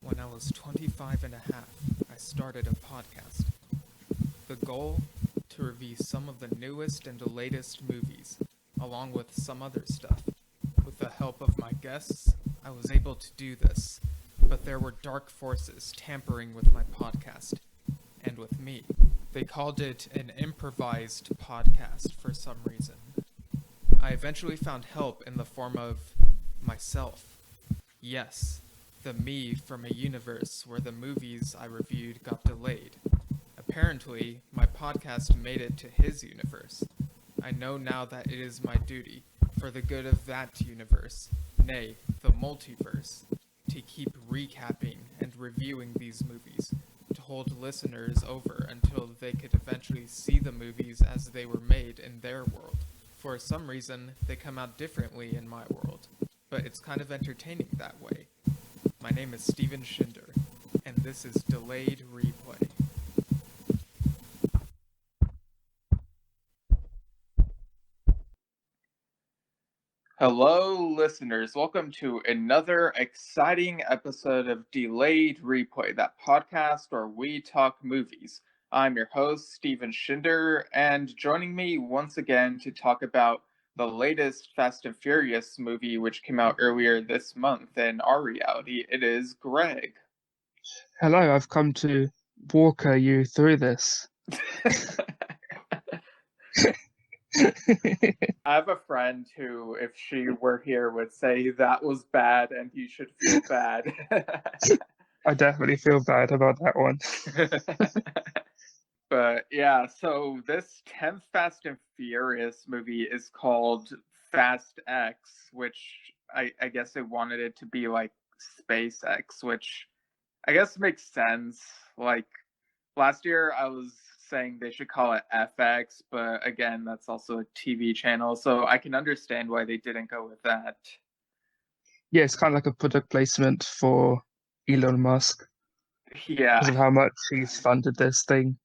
When I was 25 and a half, I started a podcast. The goal? To review some of the newest and latest movies, along with some other stuff. With the help of my guests, I was able to do this, but there were dark forces tampering with my podcast, and with me. They called it an improvised podcast for some reason. I eventually found help in the form of myself. Yes, the me from a universe where the movies I reviewed got delayed. Apparently, my podcast made it to his universe. I know now that it is my duty, for the good of that universe, nay, the multiverse, to keep recapping and reviewing these movies, to hold listeners over until they could eventually see the movies as they were made in their world. For some reason, they come out differently in my world, but it's kind of entertaining that way. My name is Steven Schinder, and this is Delayed Replay. Hello, listeners. Welcome to another exciting episode of Delayed Replay, that podcast where we talk movies. I'm your host, Steven Schinder, and joining me once again to talk about the latest Fast and Furious movie, which came out earlier this month in our reality, it is Greg. Hello, I've come to walker you through this. I have a friend who, if she were here, would say that was bad and you should feel bad. I definitely feel bad about that one. But yeah, so this 10th Fast and Furious movie is called FastX, which I guess they wanted it to be like SpaceX, which I guess makes sense. Like last year I was saying they should call it FX, but again, that's also a TV channel, so I can understand why they didn't go with that. Yeah, it's kind of like a product placement for Elon Musk Yeah. because of how much he's funded this thing.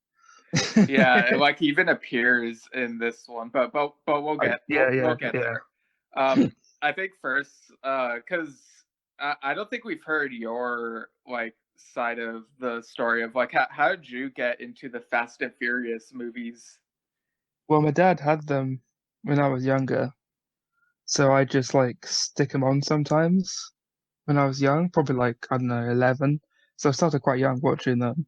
Yeah, like he even appears in this one, but we'll get there. I think first, because I don't think we've heard your like side of the story of like how did you get into the Fast and Furious movies? Well, my dad had them when I was younger, so I just like stick them on sometimes when I was young, probably like, I don't know, 11. So I started quite young watching them,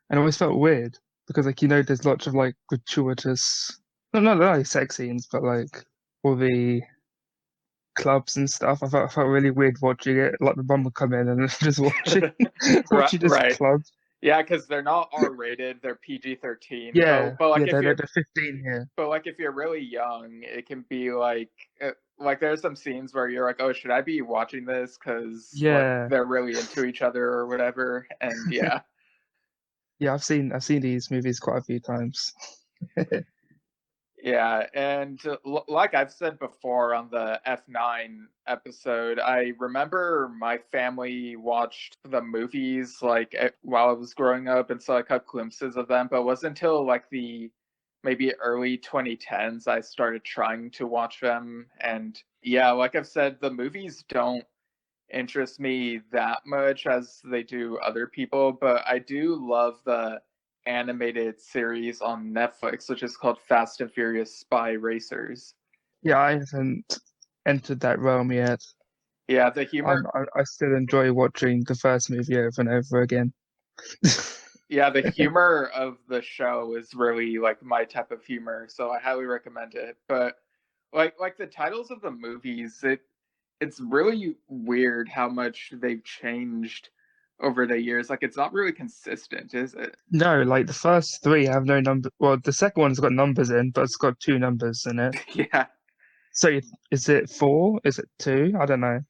and it always felt weird because like there's lots of like gratuitous, not like sex scenes, but like all the clubs and stuff. I felt really weird watching it. Like the mum would come in and just watching this Right. club. Yeah, because they're not R-rated; they're PG-13. Yeah, But like yeah, if they're, you're they're 15 here. but like if you're really young, it can be like there's some scenes where you're like, oh, should I be watching this? Because like Yeah, they're really into each other or whatever. And yeah, yeah, I've seen these movies quite a few times. yeah. And like I've said before on the F9 episode, I remember my family watched the movies like while I was growing up, and so I caught glimpses of them. But it wasn't until like the maybe early 2010s I started trying to watch them. And yeah, like I've said, the movies don't interest me that much as they do other people, but I do love the animated series on Netflix, which is called Fast and Furious Spy Racers. Yeah, I haven't entered that realm yet. Yeah, the humor. I still enjoy watching the first movie over and over again. Yeah, the humor of the show is really like my type of humor, so I highly recommend it. But like the titles of the movies, it's really weird how much they've changed over the years. Like it's not really consistent, is it? No, like the first three have no number. Well, the second one's got numbers in, but it's got two numbers in it. Yeah. So is it four? Is it two? I don't know.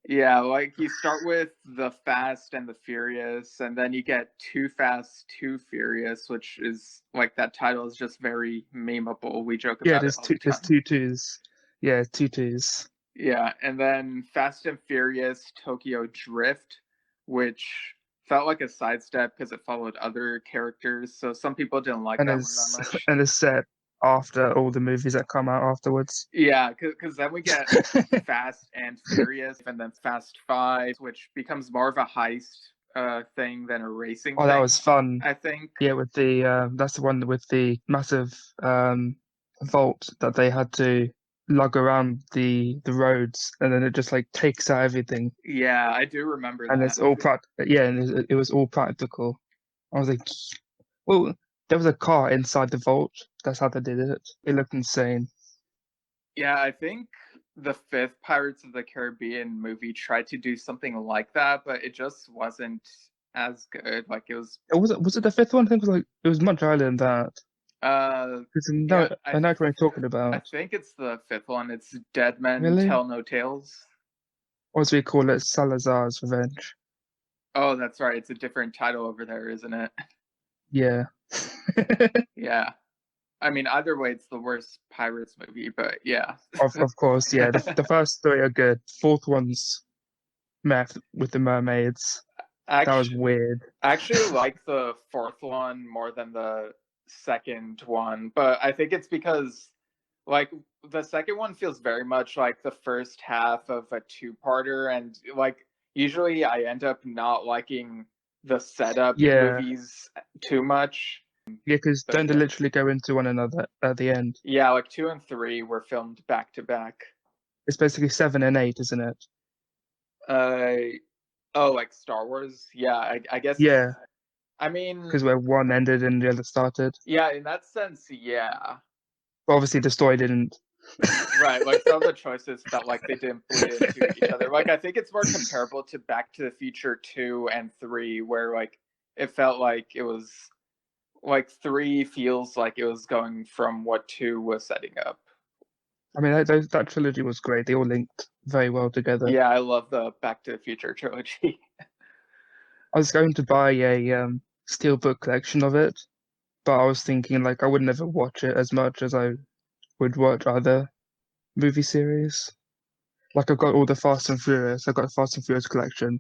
Yeah, like you start with the Fast and the Furious, and then you get Too Fast, Too Furious, which is like that title is just very memeable. We joke Yeah, about it all the there's time. two twos. Yeah, two twos. Yeah, and then Fast and Furious Tokyo Drift, which felt like a sidestep because it followed other characters. So some people didn't like And that one that it's much. and it's set after all the movies that come out afterwards. Yeah, because then we get Fast and Furious, and then Fast Five, which becomes more of a heist thing than a racing Oh, that thing, was fun. I think. Yeah, with the that's the one with the massive vault that they had to lug around the roads, and then it just like takes out everything, Yeah, I do remember and that. it's all Yeah, and it was all practical. I was like, well, there was a car inside the vault. That's how they did it. It looked insane. Yeah, I think the fifth Pirates of the Caribbean movie tried to do something like that, but it just wasn't as good. Like it was, Was it the fifth one? I think it was much earlier than that. Because yeah, I know what you're talking I about. think it's the fifth one. It's Dead Men Really? Tell No Tales. Or as we call it, Salazar's Revenge. Oh, that's right. It's a different title over there, isn't it? Yeah. Yeah. I mean, either way, it's the worst Pirates movie, but yeah. Of course, yeah. The first three are good. Fourth one's meth with the mermaids. That was Actually, weird. I actually like the fourth one more than the second one, but I think it's because like the second one feels very much like the first half of a two-parter, and like usually I end up not liking the setup Yeah. movies too much. Yeah, because But don't they yeah. literally go into one another at the end? Yeah, like 2 and 3 were filmed back to back. It's basically seven and eight, isn't it? Uh oh, like Star Wars? Yeah, I guess. Yeah, I mean, because where one ended and the other started. yeah, in that sense, yeah. But obviously the story didn't. Right, like some of the choices felt like they didn't bleed into each other. Like I think it's more comparable to Back to the Future 2 and 3, where like it felt like it was like 3 feels like it was going from what 2 was setting up. I mean, that trilogy was great. They all linked very well together. Yeah, I love the Back to the Future trilogy. I was going to buy a steelbook collection of it, but I was thinking like I would never watch it as much as I would watch other movie series. Like I've got all the Fast and Furious. I've got a Fast and Furious collection.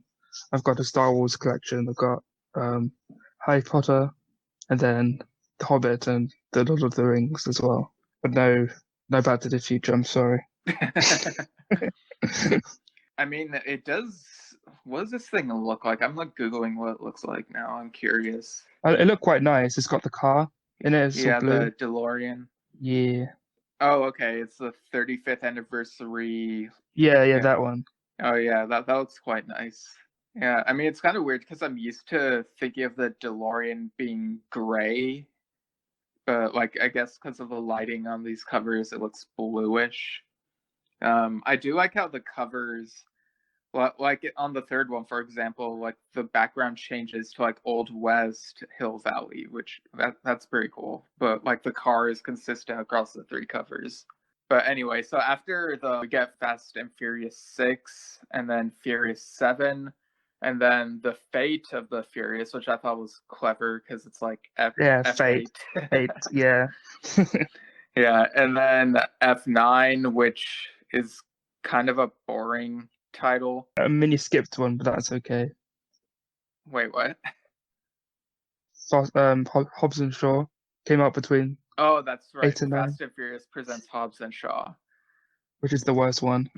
I've got a Star Wars collection. I've got Harry Potter, and then The Hobbit and The Lord of the Rings as well. But no Back to the Future. I'm sorry. I mean, it does. What does this thing look like? I'm like Googling what it looks like now. I'm curious. It looked quite nice. It's got the car in it. It's all Yeah, blue. the DeLorean. Yeah. Oh, okay. It's the 35th anniversary. Yeah, Yeah. that one. Oh, yeah. That looks quite nice. Yeah. I mean, it's kind of weird because I'm used to thinking of the DeLorean being gray, but like I guess because of the lighting on these covers, it looks bluish. I do like how the covers, like on the third one, for example, like the background changes to like Old West Hill Valley, which that's pretty cool. But like the car is consistent across the three covers. But anyway, so after we get Fast and Furious 6, and then Furious 7, and then the Fate of the Furious, which I thought was clever because it's like Yeah, F8. Fate. Yeah. Yeah, and then F9, which is kind of a boring title. A mini skipped one, but that's okay. Wait, what? Fast, Hobbs and Shaw came out between Oh, that's right. 8 and 9, Fast and Furious presents Hobbs and Shaw. which is the worst one.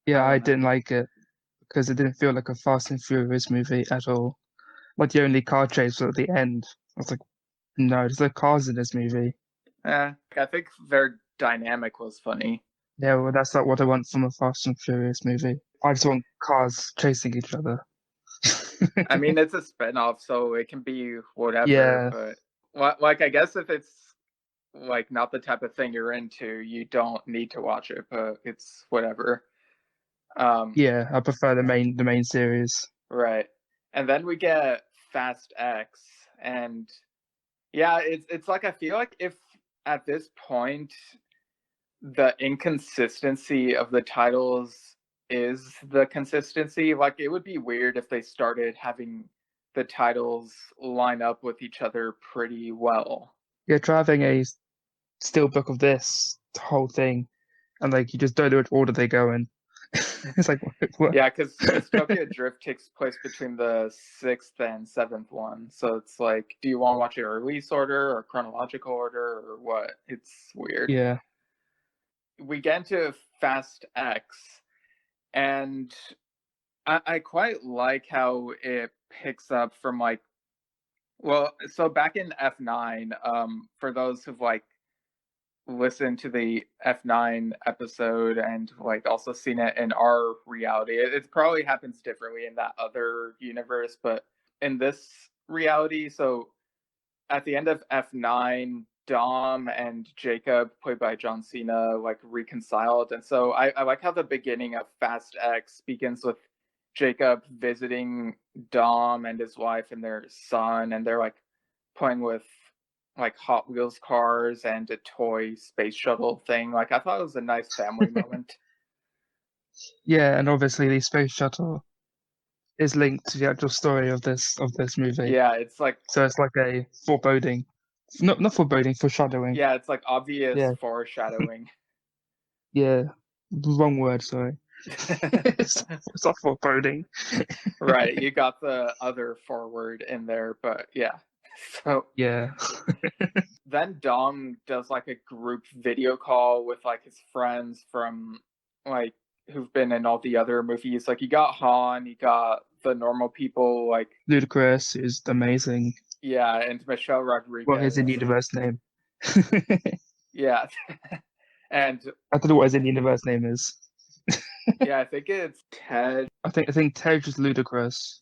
Yeah, I I don't know. didn't like it because it didn't feel like a Fast and Furious movie at all. Like the only car chase was at the end. I was like, no, there's no cars in this movie. I think their dynamic was funny. Yeah, well, that's not what I want from a Fast and Furious movie. I just want cars chasing each other. I mean, it's a spin-off, so it can be whatever. Yeah, But like, I guess if it's like not the type of thing you're into, you don't need to watch it. But it's whatever. yeah, I prefer the main series. Right. And then we get Fast X, and yeah, it's like I feel like if at this point the inconsistency of the titles is the consistency, like it would be weird if they started having the titles line up with each other pretty well. Yeah, try having a steelbook of this whole thing, and like you just don't know which order they go in. It's like, what? Yeah, because Tokyo Drift takes place between the 6th and 7th one. So it's like, do you want to watch it in release order or chronological order or what? It's weird. Yeah. We get into Fast X, and I quite like how it picks up from like, well, so back in F9, for those who've like listened to the F9 episode and like also seen it in our reality, it probably happens differently in that other universe, but in this reality, so at the end of F9, Dom and Jacob, played by John Cena, like reconciled. And so I like how the beginning of Fast X begins with Jacob visiting Dom and his wife and their son, and they're like playing with like Hot Wheels cars and a toy space shuttle thing. Like I thought it was a nice family moment. Yeah, and obviously the space shuttle is linked to the actual story of this movie. Yeah, it's like So it's like a foreboding. Not foreboding, foreshadowing. yeah, it's like obvious Yeah. foreshadowing. Yeah. Wrong word, sorry. It's not foreboding. Right, you got the other forward in there, but yeah. So Yeah. then Dom does like a group video call with like his friends from like who've been in all the other movies. Like you got Han, you got the normal people, like Ludacris is amazing. yeah, and Michelle What is Rodriguez. in universe name? Yeah. And I don't know what his in universe name is. yeah, I think it's Ted. I think Tej is Ludacris.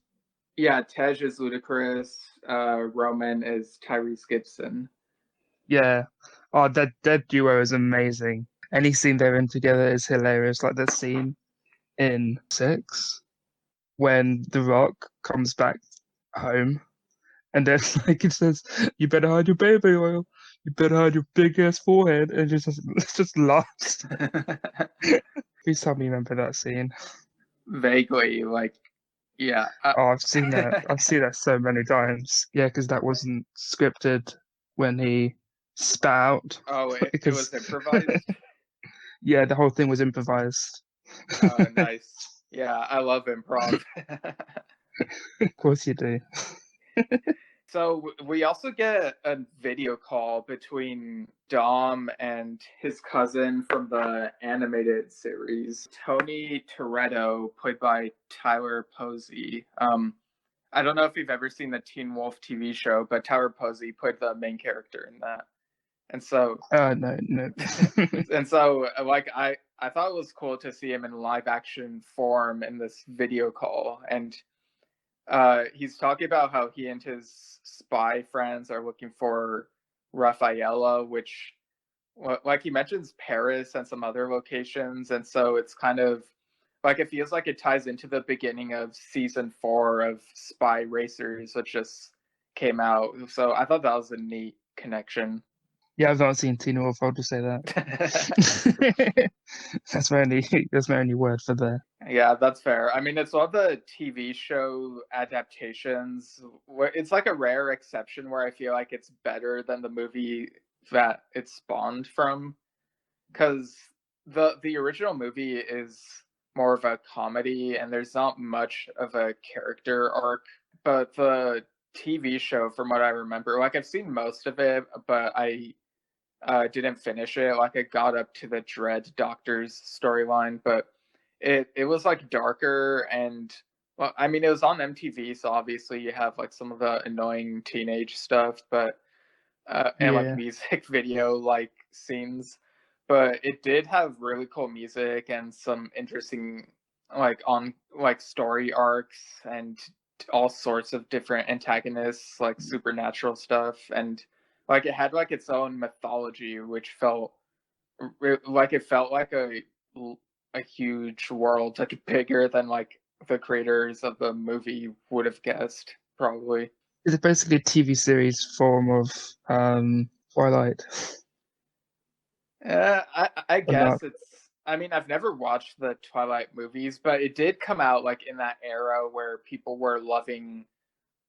Yeah, Tej is Ludacris. Roman is Tyrese Gibson. Yeah. Oh, that duo is amazing. Any scene they're in together is hilarious. Like the scene in 6 when The Rock comes back home and then like it says, "You better hide your baby oil. You better hide your big ass forehead," and just laughs. Please tell me you remember that scene. Vaguely, like yeah. Oh, I've seen that. I've seen that so many times. Yeah, because that wasn't scripted when he spat out. Oh, it Because was improvised. yeah, the whole thing was improvised. Nice. Yeah, I love improv. Of course you do. So we also get a video call between Dom and his cousin from the animated series, Tony Toretto, played by Tyler Posey. I don't know if you've ever seen the Teen Wolf TV show, but Tyler Posey played the main character in that. And so No. and so like I thought it was cool to see him in live action form in this video call, and he's talking about how he and his spy friends are looking for Rafaela, which like he mentions Paris and some other locations, and so it's kind of like it feels like it ties into the beginning of season 4 of Spy Racers, which just came out. So I thought that was a neat connection. Yeah, I've not seen Teen Wolf. I'll just say that. That's my only word for that. Yeah, that's fair. I mean, it's one of the TV show adaptations where it's like a rare exception where I feel like it's better than the movie that it spawned from, because the original movie is more of a comedy and there's not much of a character arc, but the TV show, from what I remember, like I've seen most of it, but I didn't finish it. Like I got up to the Dread Doctor's storyline, but it was like darker and well, I mean it was on MTV, so obviously you have like some of the annoying teenage stuff, but and like Yeah. music video like scenes, but it did have really cool music and some interesting like story arcs and all sorts of different antagonists, like supernatural stuff, and like it had like its own mythology, which felt like it felt like a huge world, like bigger than like the creators of the movie would have guessed, probably. It's basically a TV series form of Twilight I or guess not. it's. I mean, I've never watched the Twilight movies, but it did come out like in that era where people were loving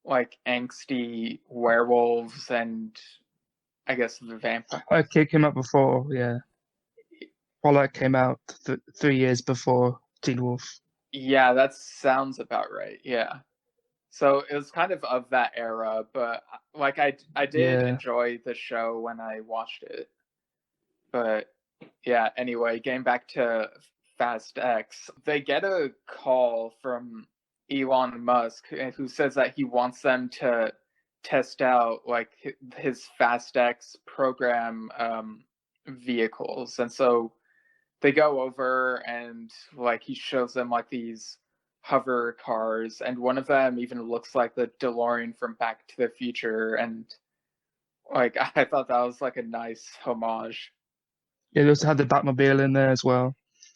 like angsty werewolves and I guess the vampire. Okay, it came out before, yeah. Twilight came out 3 years before Teen Wolf. Yeah, that sounds about right. Yeah. So it was kind of that era, but like I did Yeah. enjoy the show when I watched it. But yeah, anyway, getting back to FastX, they get a call from Elon Musk who says that he wants them to test out like his FastX program vehicles. And so they go over and like he shows them like these hover cars, and one of them even looks like the DeLorean from Back to the Future, and like I thought that was like a nice homage. Yeah, they also had the Batmobile in there as well.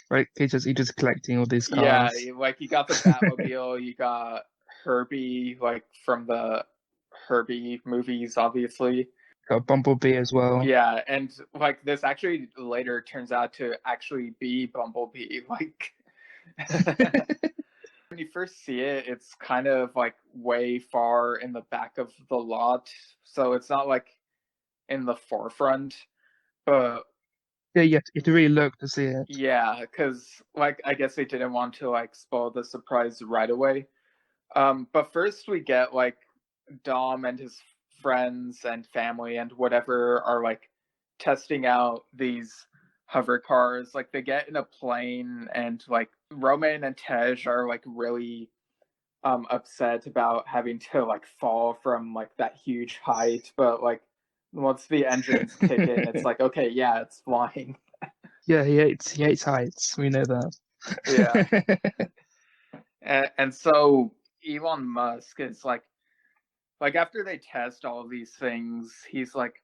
Right, he just collecting all these Yeah, cars. like you got the Batmobile, you got Herbie, like from the Herbie movies, obviously. Got Bumblebee as well. Yeah, and like this actually later turns out to actually be Bumblebee. Like when you first see it, it's kind of like way far in the back of the lot, so it's not like in the forefront. But Yeah, you have to really look to see it. yeah, because like I guess they didn't want to like spoil the surprise right away. But first we get like Dom and his friends and family and whatever are like testing out these hover cars. Like they get in a plane, and like Roman and Tej are like really upset about having to like fall from like that huge height, but like once the engines kick in, it's like okay, yeah, it's flying. Yeah, he hates heights. We know that. Yeah. And so Elon Musk is like after they test all of these things, he's like,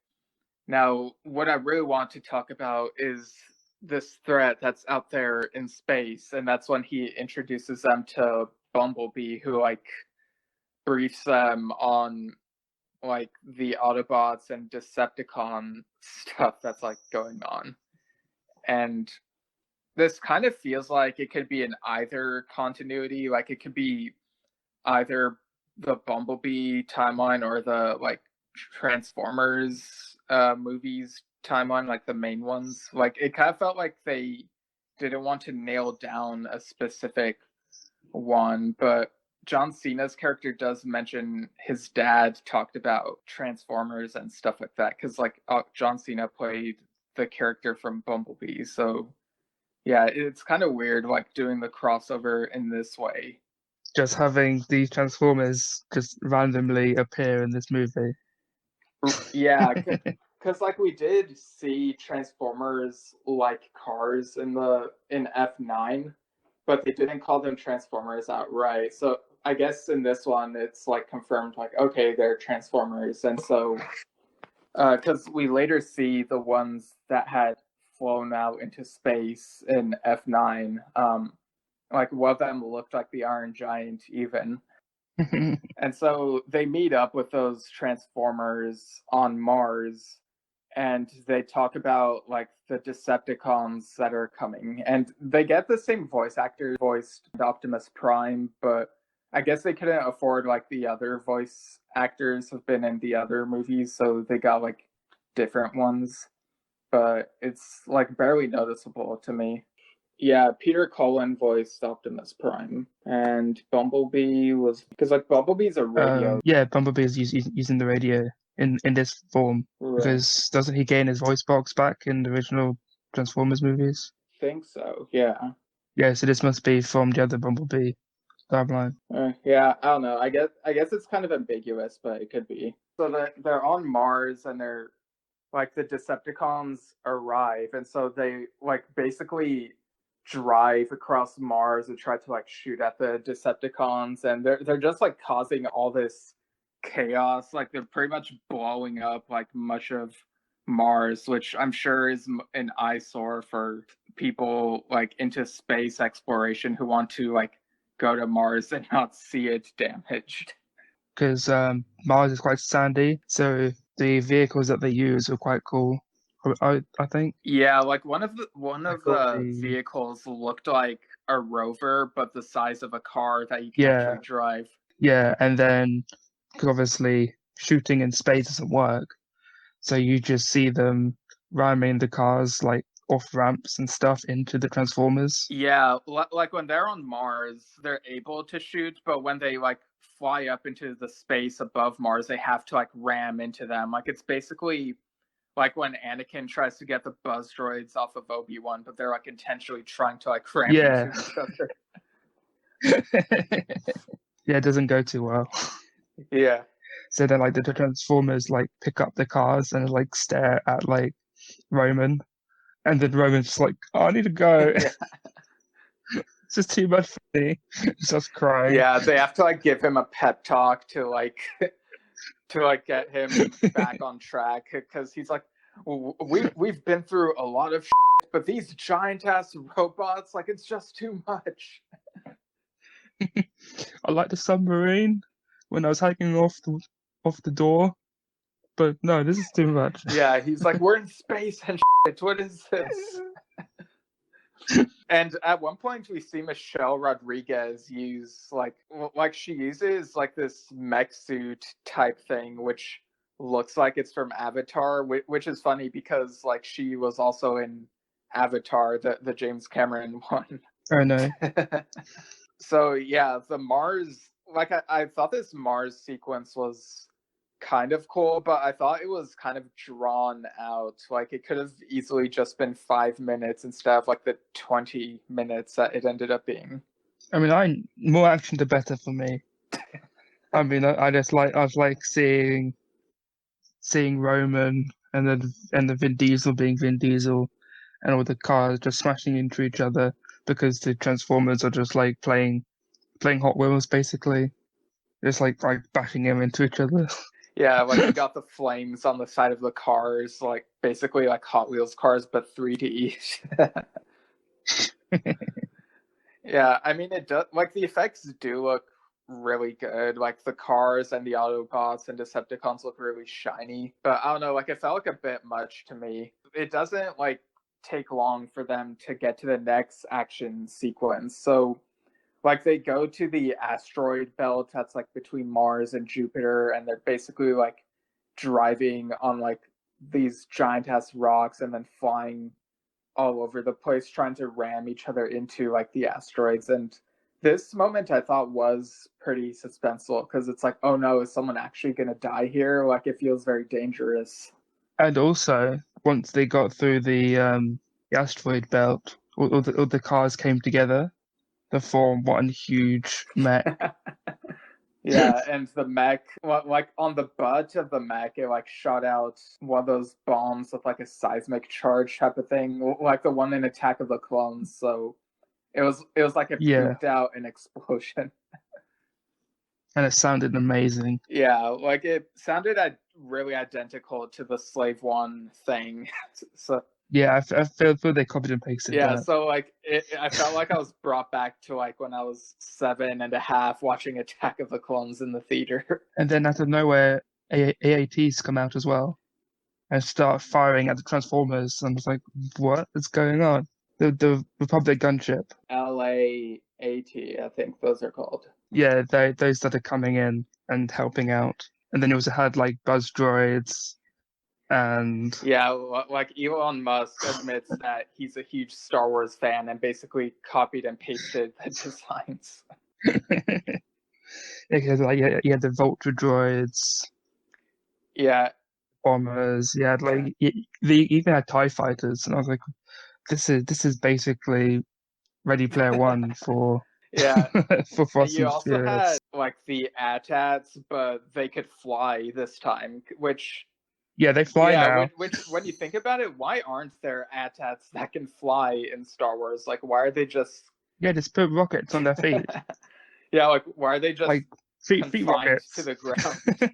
now what I really want to talk about is this threat that's out there in space. And that's when he introduces them to Bumblebee, who like briefs them on like the Autobots and Decepticon stuff that's like going on. And this kind of feels like it could be in either continuity, like it could be either the Bumblebee timeline or the like Transformers movies timeline, like the main ones. Like it kind of felt like they didn't want to nail down a specific one, but John Cena's character does mention his dad talked about Transformers and stuff like that, because like John Cena played the character from Bumblebee, so yeah, it's kind of weird like doing the crossover in this way. Just having these Transformers just randomly appear in this movie. Yeah, because like we did see Transformers like cars in F9, but they didn't call them Transformers outright. So I guess in this one it's like confirmed like okay, they're Transformers. And so because we later see the ones that had flown out into space in F9, like one of them looked like the Iron Giant even. And so they meet up with those Transformers on Mars, and they talk about like the Decepticons that are coming, and they get the same voice actor voiced Optimus Prime, but I guess they couldn't afford like the other voice actors have been in the other movies, so they got like different ones, but it's like barely noticeable to me. Yeah, Peter Cullen voiced Optimus Prime, and Bumblebee was because like Bumblebee's a radio. Yeah, Bumblebee is using the radio in this form Right. because doesn't he gain his voice box back in the original Transformers movies? Think so. Yeah. Yeah, so this must be from the other Bumblebee timeline. Yeah, I don't know. I guess it's kind of ambiguous, but it could be. So they're on Mars, and they're like the Decepticons arrive, and so they like basically drive across Mars and try to like shoot at the Decepticons, and they're just like causing all this chaos. Like they're pretty much blowing up like much of Mars, which I'm sure is an eyesore for people like into space exploration who want to like go to Mars and not see it damaged. Because Mars is quite sandy, so the vehicles that they use are quite cool. I think. Yeah, like one of the vehicles looked like a rover, but the size of a car that you can actually drive. Yeah, and then because obviously shooting in space doesn't work, so you just see them ramming the cars like off ramps and stuff into the Transformers. Yeah, like when they're on Mars, they're able to shoot, but when they like fly up into the space above Mars, they have to like ram into them. Like it's basically like when Anakin tries to get the buzz droids off of Obi-Wan, but they're like intentionally trying to like ram Yeah. into each other. Yeah, it doesn't go too well. Yeah. So then like the Transformers like pick up the cars and like stare at like Roman, and then Roman's just like, oh, I need to go. Yeah. It's just too much for me. Just crying. Yeah, they have to like give him a pep talk to like get him back on track, because he's like, we've been through a lot of shit, but these giant ass robots, like it's just too much. I like the submarine when I was hanging off the door, but no, this is too much. Yeah, he's like, we're in space and shit. What is this? And at one point, we see Michelle Rodriguez use like she uses like this mech suit type thing, which looks like it's from Avatar, which is funny because like she was also in Avatar, the James Cameron one. Oh no. So yeah, the Mars, like I thought this Mars sequence was kind of cool, but I thought it was kind of drawn out. Like it could have easily just been 5 minutes instead of like the 20 minutes that it ended up being. I mean, more action the better for me. I mean, I was like seeing Roman and the Vin Diesel being Vin Diesel, and all the cars just smashing into each other because the Transformers are just like playing Hot Wheels basically, just like bashing them into each other. Yeah, like you got the flames on the side of the cars, like basically like Hot Wheels cars, but 3D. Yeah, I mean it does. Like the effects do look really good. Like the cars and the Autobots and Decepticons look really shiny. But I don't know, like it felt like a bit much to me. It doesn't like take long for them to get to the next action sequence. So like they go to the asteroid belt that's like between Mars and Jupiter, and they're basically like driving on like these giant ass rocks and then flying all over the place trying to ram each other into like the asteroids. And this moment I thought was pretty suspenseful because it's like, oh no, is someone actually gonna die here? Like it feels very dangerous. And also, once they got through the asteroid belt, all the cars came together to form one huge mech. Yeah, and the mech, like on the butt of the mech, it like shot out one of those bombs with like a seismic charge type of thing, like the one in Attack of the Clones. So it was like it pooped out an explosion. And it sounded amazing. Yeah, like it sounded really identical to the Slave One thing. So yeah, I feel they copied and pasted that. Yeah, so like I felt like I was brought back to like when I was 7.5 watching Attack of the Clones in the theater. And then out of nowhere, AATs come out as well and start firing at the Transformers. And I was like, what is going on? The Republic gunship. LAAT, I think those are called. Yeah, those that are coming in and helping out. And then you also had like buzz droids. And yeah, like Elon Musk admits that he's a huge Star Wars fan and basically copied and pasted the designs. Because like you had the Vulture droids, yeah, bombers. Yeah, like they even had TIE fighters, and I was like, this is basically Ready Player One for yeah. for Fast You and also Furious. had like the AT-ATs, but they could fly this time, which. Yeah, they fly now. Which when you think about it, why aren't there AT-ATs that can fly in Star Wars? Like, why are they just... Yeah, just put rockets on their feet. Yeah, like, why are they just like feet confined rockets to the ground?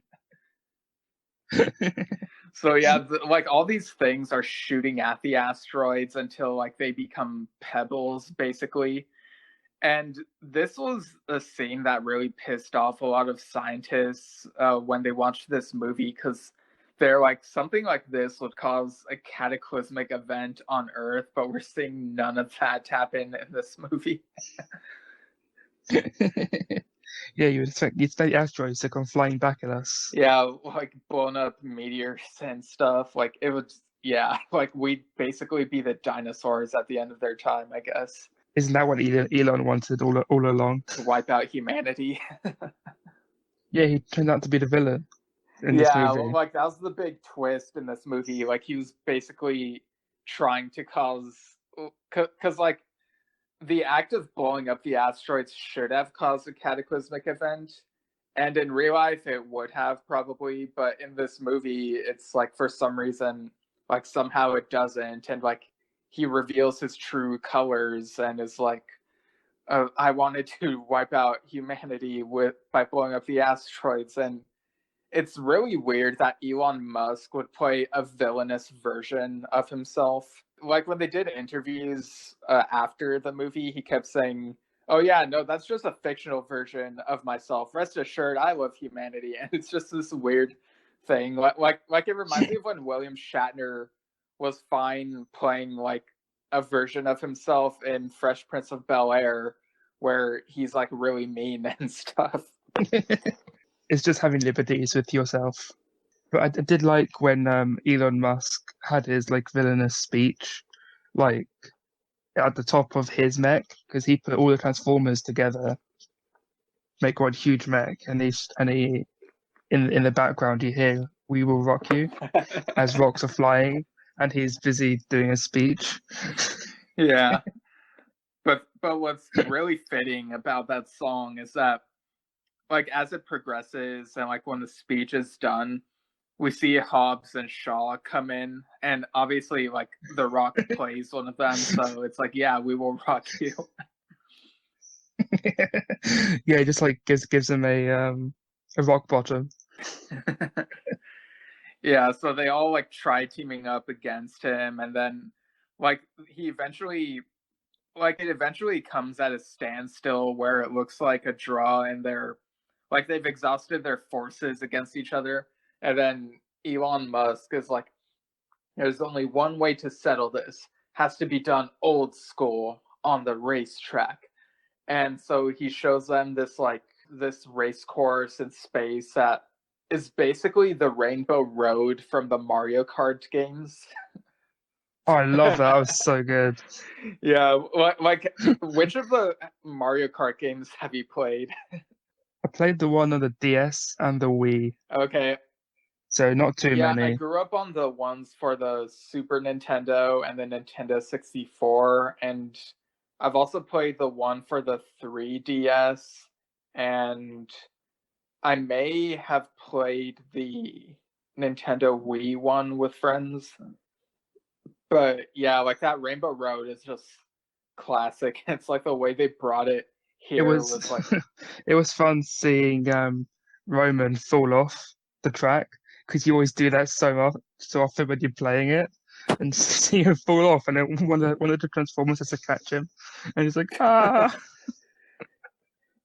So yeah, like all these things are shooting at the asteroids until like they become pebbles, basically. And this was a scene that really pissed off a lot of scientists when they watched this movie, because they're like, something like this would cause a cataclysmic event on Earth, but we're seeing none of that happen in this movie. Yeah, you'd expect the asteroids to come flying back at us. Yeah, like blown up meteors and stuff. Like it was yeah, like we'd basically be the dinosaurs at the end of their time, I guess. Isn't that what Elon wanted all along? To wipe out humanity. Yeah, he turned out to be the villain in this Yeah, movie. like that was the big twist in this movie. Like he was basically trying to cause, because like the act of blowing up the asteroids should have caused a cataclysmic event, and in real life it would have probably, but in this movie it's like for some reason like somehow it doesn't, and like he reveals his true colors and is like, I wanted to wipe out humanity by blowing up the asteroids. And it's really weird that Elon Musk would play a villainous version of himself. Like when they did interviews after the movie, he kept saying, "Oh yeah, no, that's just a fictional version of myself. Rest assured, I love humanity." And it's just this weird thing. Like it reminds me of when William Shatner was fine playing like a version of himself in Fresh Prince of Bel-Air, where he's like really mean and stuff. It's just having liberties with yourself. But I did like when Elon Musk had his like villainous speech, like at the top of his mech, because he put all the Transformers together, make one huge mech, and he in the background you hear "We Will Rock You" as rocks are flying, and he's busy doing a speech. Yeah. But what's really fitting about that song is that like as it progresses and like when the speech is done, we see Hobbs and Shaw come in, and obviously like The Rock plays one of them, so it's like, yeah, we will rock you. Yeah, he just like gives him a rock bottom. Yeah, so they all like try teaming up against him, and then like he eventually like it eventually comes at a standstill where it looks like a draw, and they've exhausted their forces against each other, and then Elon Musk is like, there's only one way to settle this. Has to be done old school on the racetrack. And so he shows them this race course in space that is basically the Rainbow Road from the Mario Kart games. Oh, I love that. That was so good. Yeah, like which of the Mario Kart games have you played? I played the one on the DS and the Wii, Okay, so not too yeah, I many. grew up on the ones for the Super Nintendo and the Nintendo 64, and I've also played the one for the 3DS, and I may have played the Nintendo Wii one with friends. But yeah, like that Rainbow Road is just classic. It's like the way they brought it It here was was like, it was fun seeing Roman fall off the track because you always do that so often when you're playing it, and see him fall off, and then one of the Transformers has to catch him, and he's like ah,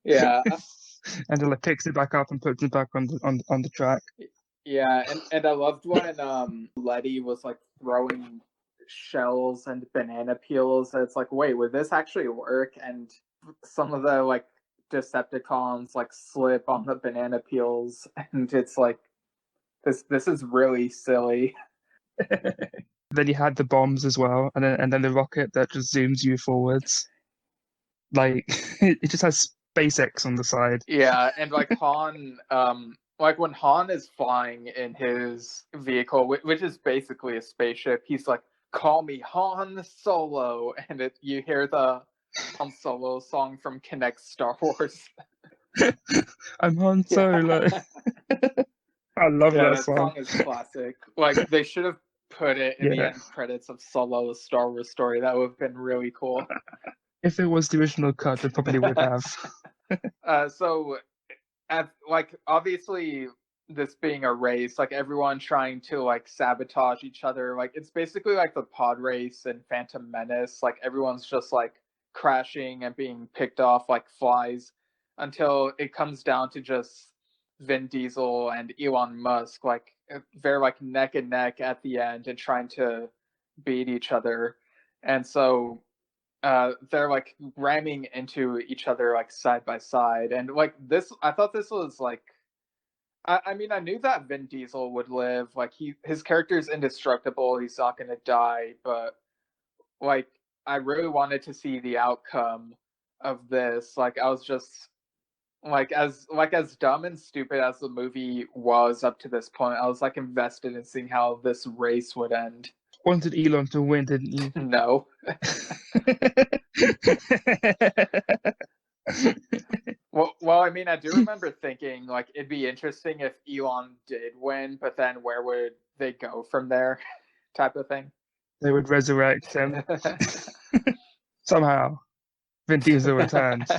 yeah, and then like picks it back up and puts it back on the track. yeah, and I loved when Letty was like throwing shells and banana peels. It's like, wait, would this actually work? And some of the like Decepticons like slip on the banana peels, and it's like, this is really silly. Then you had the bombs as well, and then the rocket that just zooms you forwards. Like it just has SpaceX on the side. Yeah, and like Han, like when Han is flying in his vehicle, which is basically a spaceship, he's like, "Call me Han Solo," and you hear the Han Solo song from Kinect Star Wars. I'm Han Yeah, Solo. I love yeah, that that song. song is classic. Like they should have put it in the Yeah. end credits of Solo: A Star Wars Story. That would have been really cool. If it was the original cut, it probably would have. So like obviously this being a race, like everyone trying to like sabotage each other, like it's basically like the pod race and Phantom Menace. Like everyone's just like crashing and being picked off like flies until it comes down to just Vin Diesel and Elon Musk, like they're like neck and neck at the end and trying to beat each other. And so they're like ramming into each other like side by side, and like this, I thought this was like, I mean, I knew that Vin Diesel would live. Like his character's indestructible. He's not gonna die. But like, I really wanted to see the outcome of this. Like, I was just as dumb and stupid as the movie was up to this point. I was like invested in seeing how this race would end. Wanted Elon to win, didn't you? No. Well, I mean, I do remember thinking like it'd be interesting if Elon did win, but then where would they go from there, type of thing. They would resurrect him somehow. Vin Diesel returns.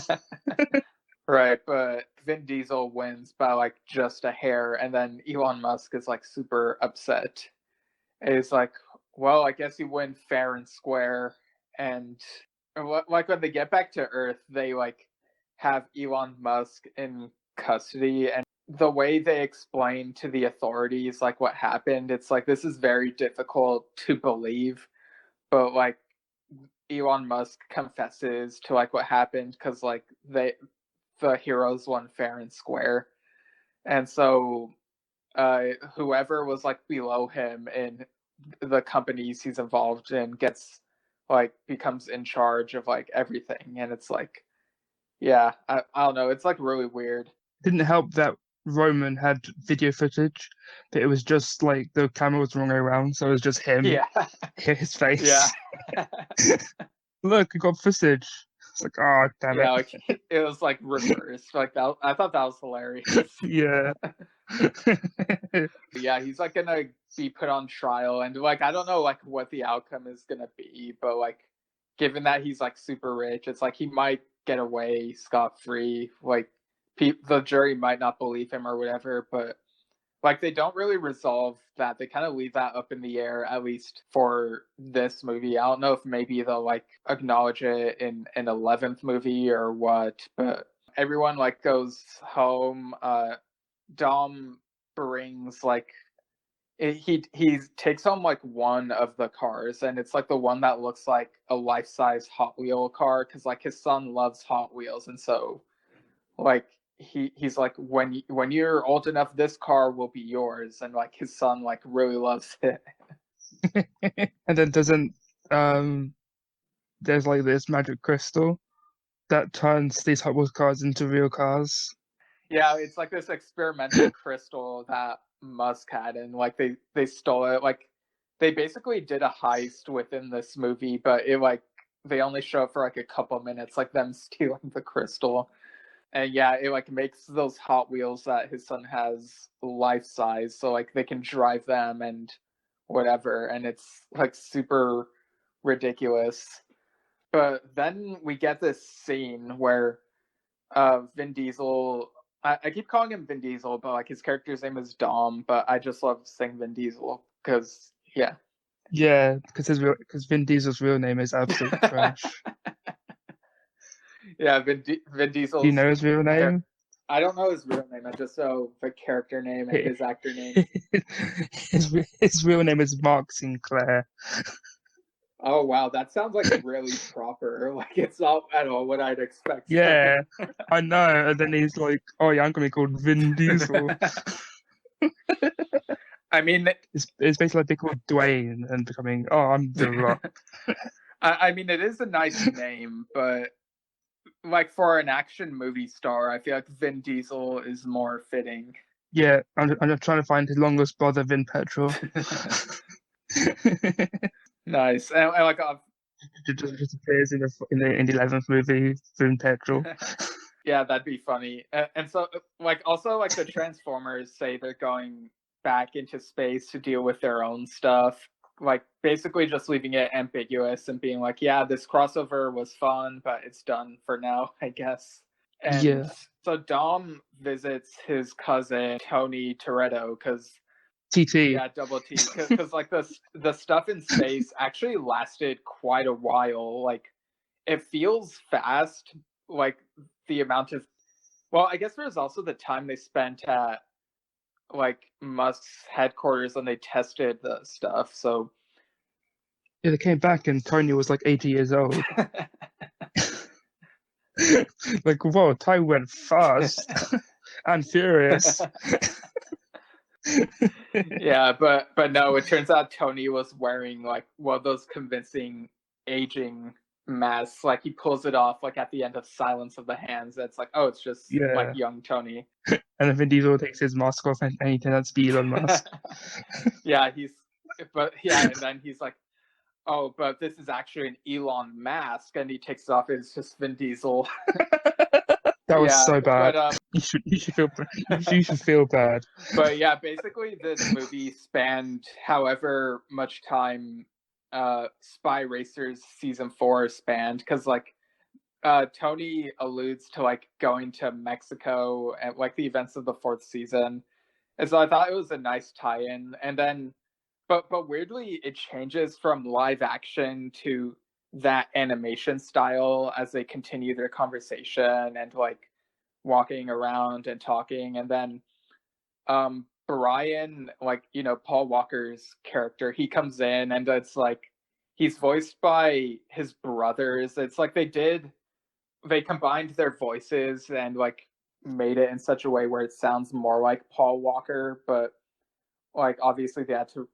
Right, but Vin Diesel wins by like just a hair, and then Elon Musk is like super upset. It's like, well, I guess he win fair and square, and like when they get back to Earth, they like have Elon Musk in custody, and the way they explain to the authorities like what happened, it's like this is very difficult to believe, but like Elon Musk confesses to like what happened because like the heroes won fair and square, and so whoever was like below him in the companies he's involved in becomes in charge of like everything, and it's like, yeah, I don't know, it's like really weird. Didn't help that Roman had video footage, but it was just like the camera was the wrong way around, so it was just him, his face. Yeah. Look, we got footage. It's like, oh, damn it. Yeah, like, it was like reversed. Like that, I thought that was hilarious. Yeah. Yeah, he's like gonna be put on trial, and like I don't know like what the outcome is gonna be, but like given that he's like super rich, it's like he might get away scot-free. Like the jury might not believe him or whatever, but like they don't really resolve that. They kind of leave that up in the air, at least for this movie. I don't know if maybe they'll like acknowledge it in an 11th movie or what, but everyone like goes home. Dom brings like he takes home like one of the cars, and it's like the one that looks like a life-size Hot Wheel car, because like his son loves Hot Wheels, and so like he's like, when you're old enough, this car will be yours, and like his son like really loves it. And then there's like this magic crystal that turns these Hot Wheels cars into real cars. Yeah, it's like this experimental crystal that Musk had, and like they stole it. Like they basically did a heist within this movie, but it like they only show up for like a couple minutes, like them stealing the crystal. And yeah, it like makes those Hot Wheels that his son has life size, so like they can drive them and whatever, and it's like super ridiculous. But then we get this scene where Vin Diesel, I keep calling him Vin Diesel, but like his character's name is Dom, but I just love saying Vin Diesel because yeah. Yeah, because Vin Diesel's real name is absolute trash. Yeah, Vin Diesel. Do you know his real name? I don't know his real name. I just know the character name and his actor name. His real name is Mark Sinclair. Oh wow, that sounds like really proper. Like it's not at all what I'd expect. Yeah, I know. And then he's like, "Oh yeah, I'm gonna be called Vin Diesel." I mean, it's basically like they called Dwayne and becoming, "Oh, I'm The Rock." I mean, it is a nice name, but like for an action movie star, I feel like Vin Diesel is more fitting. Yeah, I'm just trying to find his longest brother, Vin Petrol. Nice, and like it just appears in the 11th movie, Vin Petrol. Yeah, that'd be funny. And so, like, also like the Transformers say they're going back into space to deal with their own stuff. Like basically just leaving it ambiguous and being like, yeah, this crossover was fun, but it's done for now, I guess. And yeah. So Dom visits his cousin Tony Toretto because TT. Yeah, double T. Because like the stuff in space actually lasted quite a while. Like it feels fast. Like the amount of, well, I guess there's also the time they spent at like Musk's headquarters when they tested the stuff. So yeah, they came back and Tony was like 80 years old. Like, whoa, time went fast and furious. Yeah, but no, it turns out Tony was wearing like one of those convincing aging masks. Like he pulls it off like at the end of Silence of the Hands. It's like, oh, it's just like Yeah. young Tony. And then Vin Diesel takes his mask off and he turns to Elon Musk. Yeah, and then he's like, oh, but this is actually an Elon mask, and he takes it off. It's just Vin Diesel. That was Yeah, so bad. but, You should feel bad. But yeah, basically this movie spanned however much time Spy Racers season 4 spanned, because like Tony alludes to like going to Mexico at like the events of the 4th season. And so I thought it was a nice tie-in. And then but weirdly it changes from live action to that animation style as they continue their conversation and like walking around and talking. And then Brian, like, you know, Paul Walker's character, he comes in and it's like he's voiced by his brothers. It's like they combined their voices and like made it in such a way where it sounds more like Paul Walker, but like obviously they had to.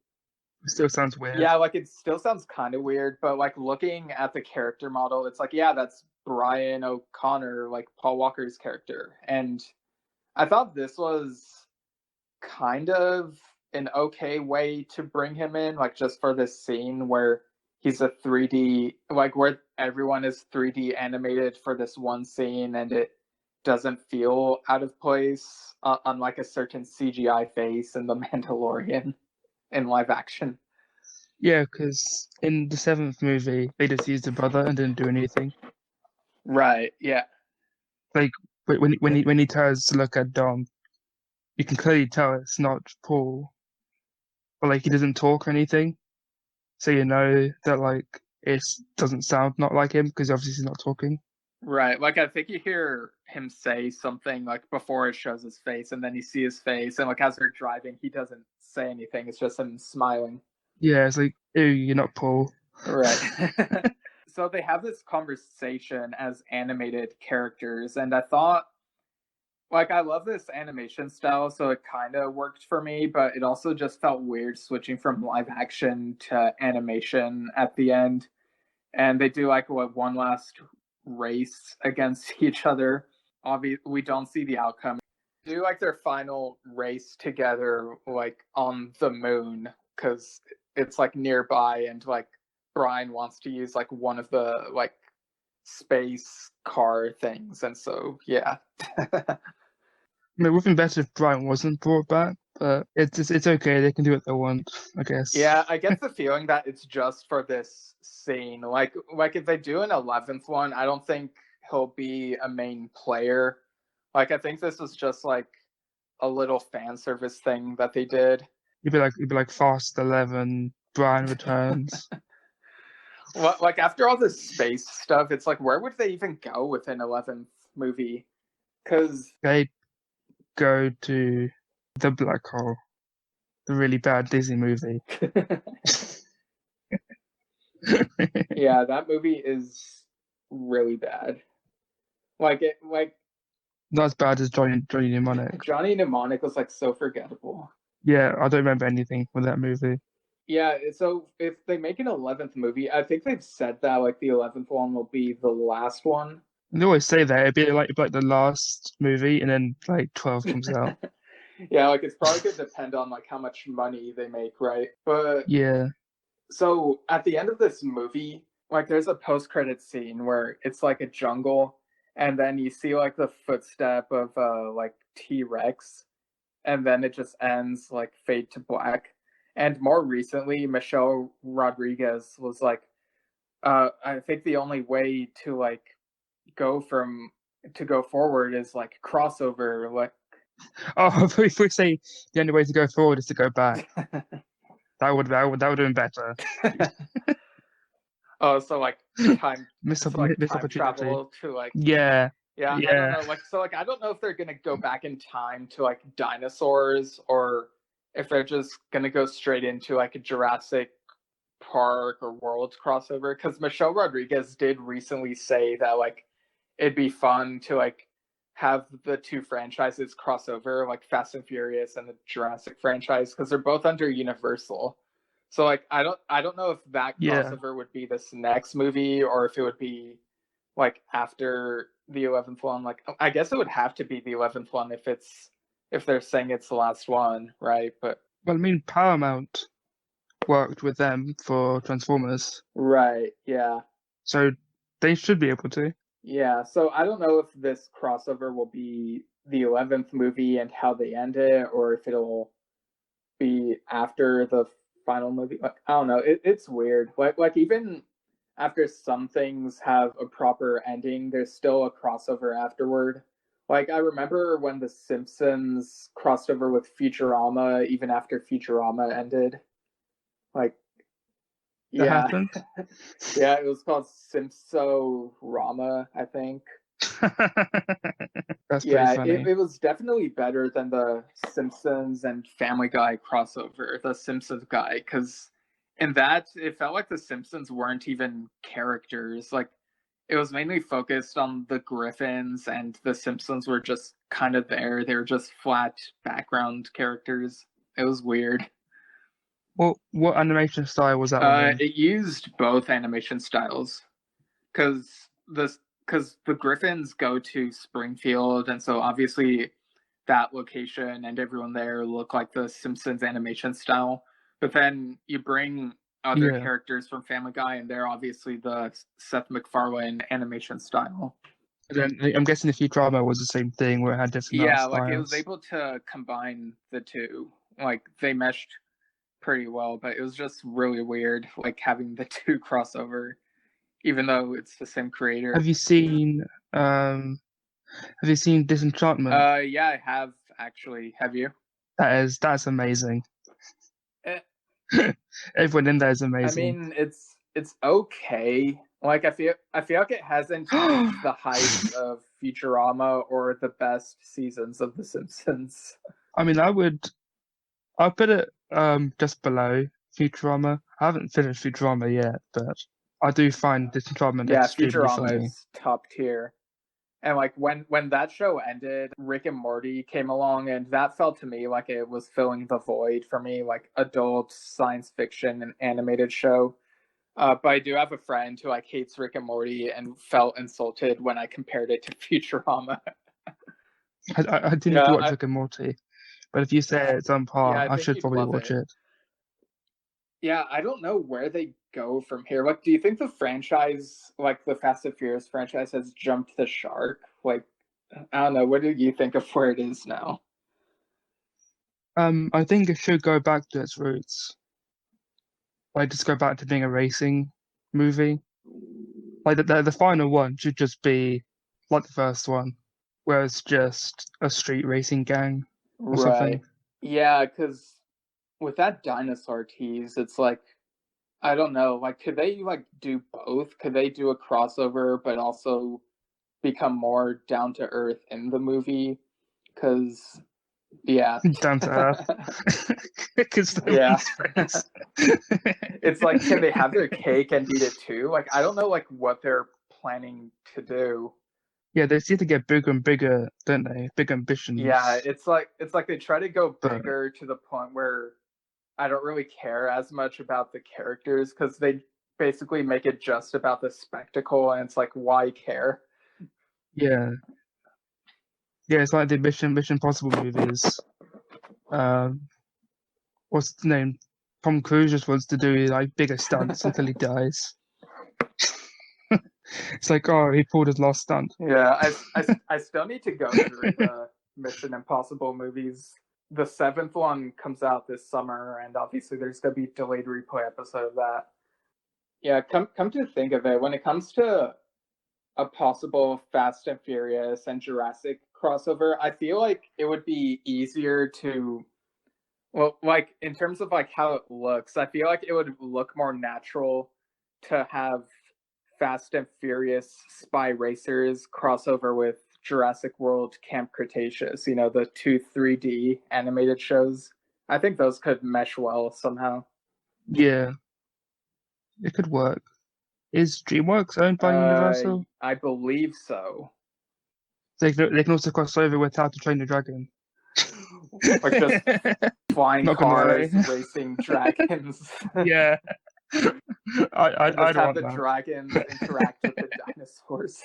It still sounds weird. Yeah, like it still sounds kind of weird, but like looking at the character model, it's like, yeah, that's Brian O'Connor, like Paul Walker's character. And I thought this was kind of an okay way to bring him in, like just for this scene where he's a 3D, like where everyone is 3D animated for this one scene and it doesn't feel out of place, unlike a certain CGI face in The Mandalorian in live action. Yeah, because in the 7th movie, they just used the brother and didn't do anything. Right, yeah. Like, when he tries to look at Dom, you can clearly tell it's not Paul. But, like, he doesn't talk or anything. So you know that, like, it doesn't sound not like him, because obviously he's not talking. Right, like I think you hear him say something like before it shows his face, and then you see his face, and like as they're driving, he doesn't say anything. It's just him smiling. Yeah, it's like, ew, you're not Paul. Right. So they have this conversation as animated characters, and I thought, like, I love this animation style, so it kind of worked for me, but it also just felt weird switching from live action to animation at the end. And they do like one last race against each other. Obviously, we don't see the outcome. They do like their final race together, like on the moon, because it's like nearby, and like Brian wants to use like one of the like space car things, and so yeah. I mean, it would have been better if Brian wasn't brought back, but it's okay. They can do what they want, I guess. Yeah, I get the feeling that it's just for this scene. Like if they do an 11th one, I don't think he'll be a main player. Like I think this was just like a little fan service thing that they did. It'd be like Fast 11, Brian returns. Well, like after all this space stuff, it's like where would they even go with an 11th movie? Because They go to the black hole, the really bad Disney movie. yeah, that movie is really bad. Like Not as bad as Johnny Mnemonic. Johnny Mnemonic was like so forgettable. Yeah, I don't remember anything from that movie. Yeah, so if they make an 11th movie, I think they've said that like the 11th one will be the last one. They always say that it'd be like the last movie, and then like 12 comes out. Yeah, like it's probably gonna depend on like how much money they make, right? But yeah. So at the end of this movie, like there's a post-credit scene where it's like a jungle, and then you see like the footstep of like T-Rex, and then it just ends like fade to black. And more recently, Michelle Rodriguez was like, I think the only way to like go forward is like crossover. Like, oh, if we say the only way to go forward is to go back, that would have been better. Oh, so like time, missed time opportunity. travel to like yeah. I don't know. Like, so like I don't know if they're gonna go back in time to like dinosaurs, or if they're just gonna go straight into like a Jurassic Park or World crossover. Because Michelle Rodriguez did recently say that like it'd be fun to like have the two franchises cross over, like Fast and Furious and the Jurassic franchise, because they're both under Universal. So like I don't know if that Yeah. crossover would be this next movie or if it would be like after the 11th one. Like I guess it would have to be the 11th one if they're saying it's the last one, right? But Well, I mean, Paramount worked with them for Transformers, right, yeah. so they should be able to. Yeah, so I don't know if this crossover will be the 11th movie and how they end it, or if it'll be after the final movie. Like, I don't know. It's weird. Like even after some things have a proper ending, there's still a crossover afterward. Like I remember when The Simpsons crossed over with Futurama, even after Futurama ended. Like, That yeah, happened. yeah, it was called Simpsorama, I think. That's Yeah, pretty funny. it was definitely better than the Simpsons and Family Guy crossover, the Simpsons guy, because in that, it felt like the Simpsons weren't even characters. Like, it was mainly focused on the Griffins, and the Simpsons were just kind of there. They were just flat background characters. It was weird. Well, what animation style was that one in? It used both animation styles, because the Griffins go to Springfield, and so obviously that location and everyone there look like the Simpsons animation style. But then you bring other Yeah. characters from Family Guy, and they're obviously the Seth MacFarlane animation style. And then I'm guessing the Futurama was the same thing, where it had different art Yeah, styles. like it was able to combine the two. Like they meshed pretty well, but it was just really weird, like having the two crossover, even though it's the same creator. Have you seen Disenchantment? Yeah, I have actually. Have you? That's amazing. Everyone in there is I amazing. mean, it's okay. Like I feel like it hasn't reached the heights of Futurama or the best seasons of The Simpsons. I mean, I'll put it just below Futurama. I haven't finished Futurama yet, but I do find Disenchantment Yeah, extremely Futurama funny. is top tier. And like when that show ended, Rick and Morty came along, and that felt to me like it was filling the void for me, like adult science fiction and animated show. But I do have a friend who like hates Rick and Morty and felt insulted when I compared it to Futurama. I didn't Yeah, watch Rick and Morty, but if you say it's on par, yeah, I I think should you'd probably love watch it. it. Yeah, I don't know where they go from here. Like, do you think the franchise, like the Fast and Furious franchise, has jumped the shark? Like, I don't know. What do you think of where it is now? I think it should go back to its roots. Like, just go back to being a racing movie. Like, the final one should just be like the first one, where it's just a street racing gang or something. Right. Yeah, because with that dinosaur tease, it's like, I don't know. Like, could they like do both? Could they do a crossover, but also become more down to earth in the movie? Because yeah, Down to earth. Because no Yeah. one's friends. It's like, can they have their cake and eat it too? Like, I don't know, like what they're planning to do. Yeah, they seem to get bigger and bigger, don't they? Big ambitions. Yeah, it's like they try to go But- bigger to the point where I don't really care as much about the characters because they basically make it just about the spectacle, and it's like, why care? Yeah. Yeah, it's like the Mission Impossible movies. What's the name? Tom Cruise just wants to do like bigger stunts until he dies. It's like, oh, he pulled his last stunt. Yeah, I still need to go through the Mission Impossible movies. The 7th one comes out this summer, and obviously there's gonna be delayed replay episode of that. Yeah, come to think of it, when it comes to a possible Fast and Furious and Jurassic crossover, I feel like it would be easier to, well, like in terms of like how it looks, I feel like it would look more natural to have Fast and Furious Spy Racers crossover with Jurassic World Camp Cretaceous, you know, the two 3D animated shows. I think those could mesh well somehow. Yeah. It could work. Is DreamWorks owned by Universal? I believe so. They can also cross over with How to Train Your Dragon. Like just flying Not gonna cars, lie. racing dragons. Yeah. And I'd just have want the that. dragons interact with the dinosaurs.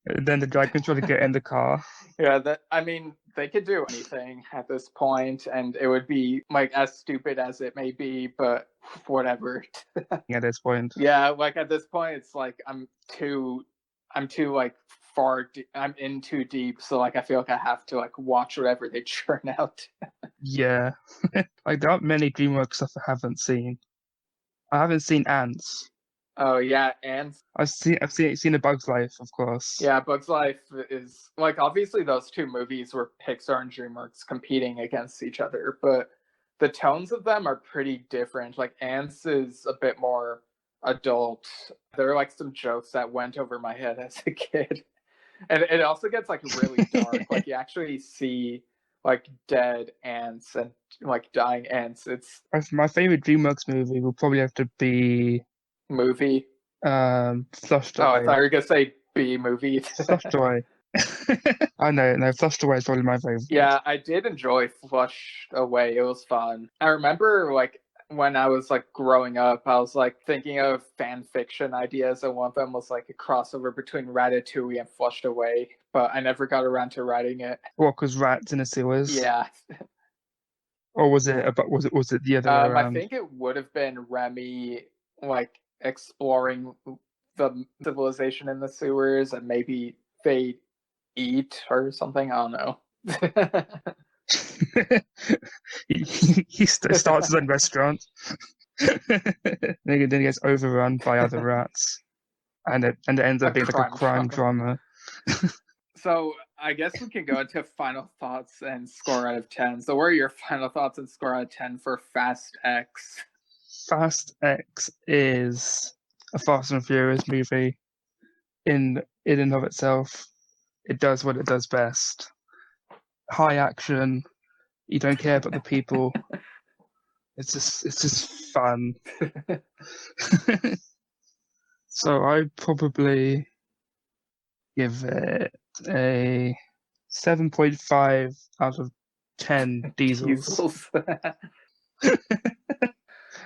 Then the dragon try to get in the car. Yeah, I mean, they could do anything at this point, and it would be like as stupid as it may be, but whatever. At this point. Yeah, like at this point, it's like I'm too like I'm in too deep, so like I feel like I have to like watch whatever they churn out. Yeah. Like there aren't many DreamWorks stuff I haven't seen. I haven't seen Ants. Oh yeah, and I've seen A Bug's Life, of course. yeah, Bugs Life is like obviously those two movies were Pixar and DreamWorks competing against each other, but the tones of them are pretty different. Like Ants is a bit more adult. There are like some jokes that went over my head as a kid. And it also gets like really dark. Like you actually see like dead ants and like dying ants. It's My favorite DreamWorks movie will probably have to be movie. Flushed Oh, I Away. thought you were gonna say B movie. Flushed Away. I know, no, Flushed Away is probably my favorite. Yeah, I did enjoy Flushed Away. It was fun. I remember like when I was like growing up, I was like thinking of fan fiction ideas, and one of them was like a crossover between Ratatouille and Flushed Away, but I never got around to writing it. What, because rats in the sewers? Yeah. Or was it the other way I around? think it would have been Remy like exploring the civilization in the sewers, and maybe they eat or something. I don't know. He starts his own restaurant. Then he gets overrun by other rats, and it ends up being like a crime drama. So I guess we can go into final thoughts and score out of 10. So what are your final thoughts and score out of 10 for FastX? FastX is a Fast and Furious movie in and of itself. It does what it does best. High action. You don't care about the people. It's just fun. So I'd probably give it a 7.5 out of 10 diesels.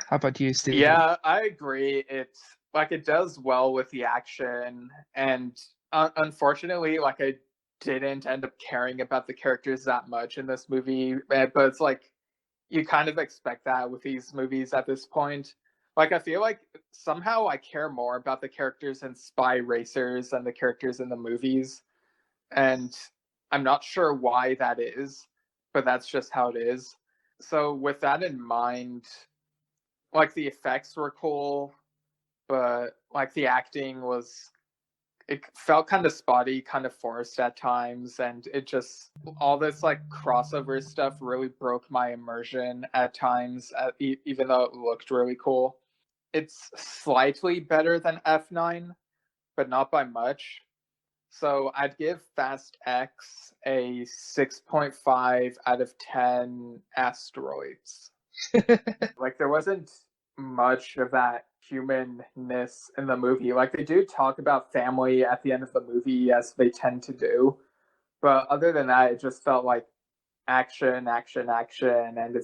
How about you, Steve? Yeah, I agree. It's like it does well with the action, and unfortunately, like I didn't end up caring about the characters that much in this movie. But it's like you kind of expect that with these movies at this point. Like I feel like somehow I care more about the characters in Spy Racers than the characters in the movies, and I'm not sure why that is, but that's just how it is. So with that in mind, like the effects were cool, but like the acting was, it felt kind of spotty, kind of forced at times, and it just, all this like crossover stuff really broke my immersion at times, even though it looked really cool. It's slightly better than F9, but not by much. So I'd give Fast X a 6.5 out of 10 asteroids. Like there wasn't much of that humanness in the movie. Like they do talk about family at the end of the movie, as they tend to do, but other than that, it just felt like action, action, action, and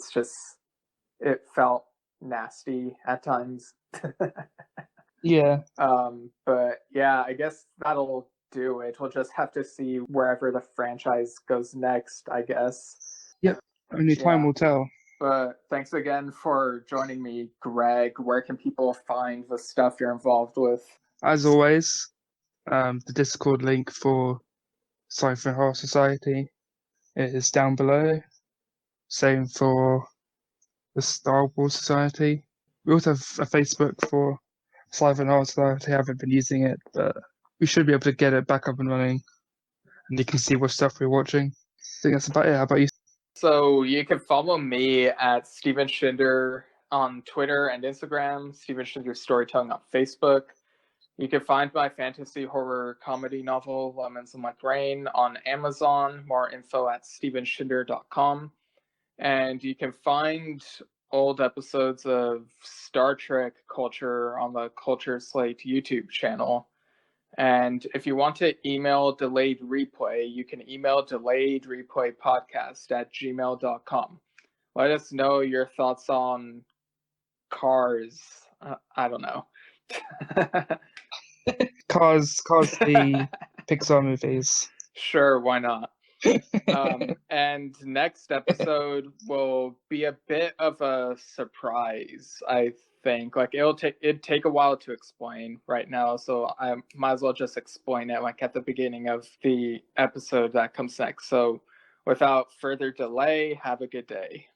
it felt nasty at times. Yeah. But yeah, I guess that'll do it. We'll just have to see wherever the franchise goes next, I guess. Yep. Only time will tell. But thanks again for joining me, Greg. Where can people find the stuff you're involved with? As always, the Discord link for Sci-Fi Horror Society is down below. Same for the Star Wars Society. We also have a Facebook for Sci-Fi Horror Society. I haven't been using it, but we should be able to get it back up and running, and you can see what stuff we're watching. I think that's about it. How about you? So you can follow me at Steven Schinder on Twitter and Instagram, Steven Schinder Storytelling on Facebook. You can find my fantasy horror comedy novel, Lemons in My Brain, on Amazon. More info at stevenschinder.com. And you can find old episodes of Star Trek Culture on the Culture Slate YouTube channel. And if you want to email Delayed Replay, you can email delayedreplaypodcast@gmail.com. Let us know your thoughts on Cars. I don't know. Cars, the Pixar movies. Sure, why not? And next episode will be a bit of a surprise, I think. Like it'd take a while to explain right now, so I might as well just explain it like at the beginning of the episode that comes next. So without further delay, have a good day.